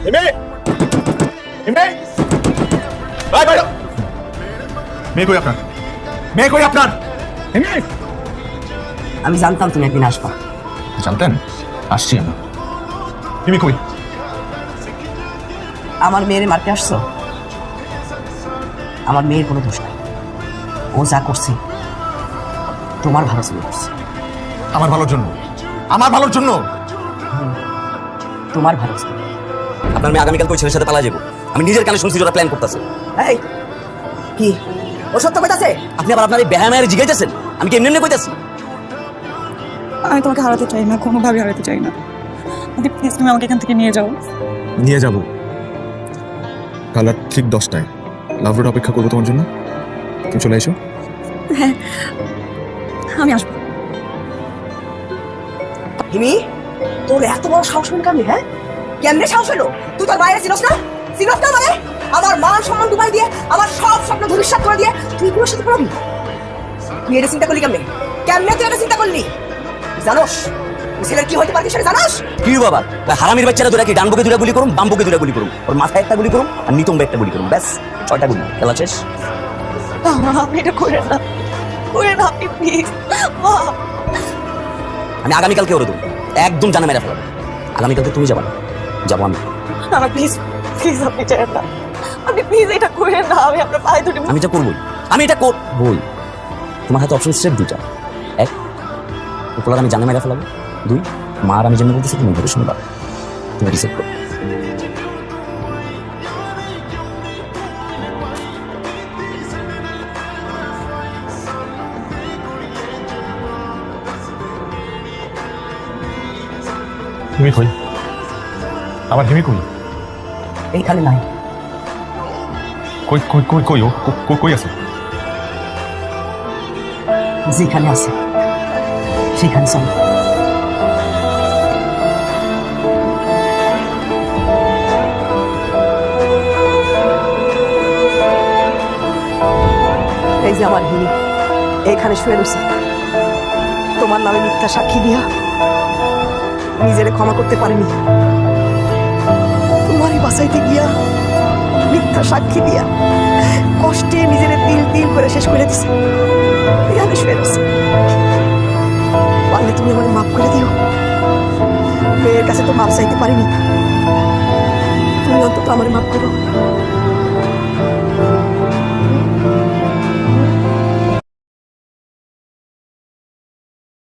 হিমি হিমি ভাই ভাই মেয়ে কই আপনার মেয়ে কই আপনার হিমি আমি জানতাম তুমি একদিন আসবা। জানতেন আসছি আমি হিমি কই আমার মেয়েরে মারতে আসছো? আমার মেয়ের কোনো দোষ নাই, ও যা করছে তোমার ভালো ছিল করছে। আমার ভালোর জন্য আমার ভালোর জন্য তোমার ভালো ছিল। আপনার মেয়ে আগামীকাল কই ছেলের সাথে পালা যাবো, আমি নিজের কানে শুনছি ওরা প্ল্যান করতেছে। এই কি ও সত্য কইতাছে? আপনি আবার আপনার এই বেহামায়ের জিগাইতেছেন, আমি কি এমনি এমনি কইতাছি? আমি তোমাকে হারাতে চাই না, কোনোভাবে হারাতে চাই না। প্লিজ তুমি আমাকে এখান থেকে নিয়ে যাও। নিয়ে যাব কাল রাত ঠিক 10টায় লাভ রোড অপেক্ষা করবো তোমার জন্য, তুমি চলে এসো। হ্যাঁ আমি আসবো। হিমি তোর এত বড় সাহস হলো কেমনে? হ্যাঁ কেমনে সাহস হলো? তুই তোর বাইরে ছিলস না? ছিলস না মানে আমার মান সম্মান ডুবাই দিয়ে আমার সব স্বপ্ন ধূলিসাৎ করে দিয়ে তুই পুরো সাথে পড়বি? তুই এটা চিন্তা করলি কেমনে? কেমনে তুই এটা চিন্তা করলি? জানোস ছেলের কি হইতে পারে সেটা জানোস? কি বাবা হারামির বাচ্চারা দুরা কি ডান বুকে দুরা গুলি করুম, বাম বুকে দুরা গুলি করুম, ওর মাথায় একটা গুলি করুম আর নিতম্বে একটা গুলি করুম, ব্যাস 6টা গুলি, খেলা শেষ। আপনি এটা করে না, করে না আপনি প্লিজ। আমি আগামীকালকে ওরে দেবো, একদম জানা মেরে ফেলাবো। আগামীকালকে তুমি যাবা না, যাবো আমি। না প্লিজ প্লিজ আপনি চাই না, আপনি প্লিজ এটা করে না। আমি আপনার পায়ে ধরে আমি এটা করবই, আমি এটা করবই। তোমার হাতে অপশন স্টেপ 2টা, 1 উপলার আমি জানা মেরে ফেলাবো, 2 মার আমি যেমন বলতেছি তুমি ধরে শুনবা, তুমি রিসেট করো। হিমি কই আমার হিমি কই এইখানে নাই। কই কই কই কই ও কই আছে? যেখানে আছে সেখানে চলো। এই যে আমার হিমি এইখানে শুয়ে রয়েছে, তোমার নামে মিথ্যা সাক্ষী দিয়া নিজেরে ক্ষমা করতে পারেনি, তোমারই বাঁচাইতে গিয়া মিথ্যা সাক্ষী দিয়া কষ্টে নিজের তিল তিল করে শেষ করে দিছে। এখানে শুয়ে রয়েছে, পারলে তুমি আমার মাফ করে দিও। মেয়ের কাছে তো মাফ চাইতে পারিনি, তুমি অন্তত আমার মাফ করো।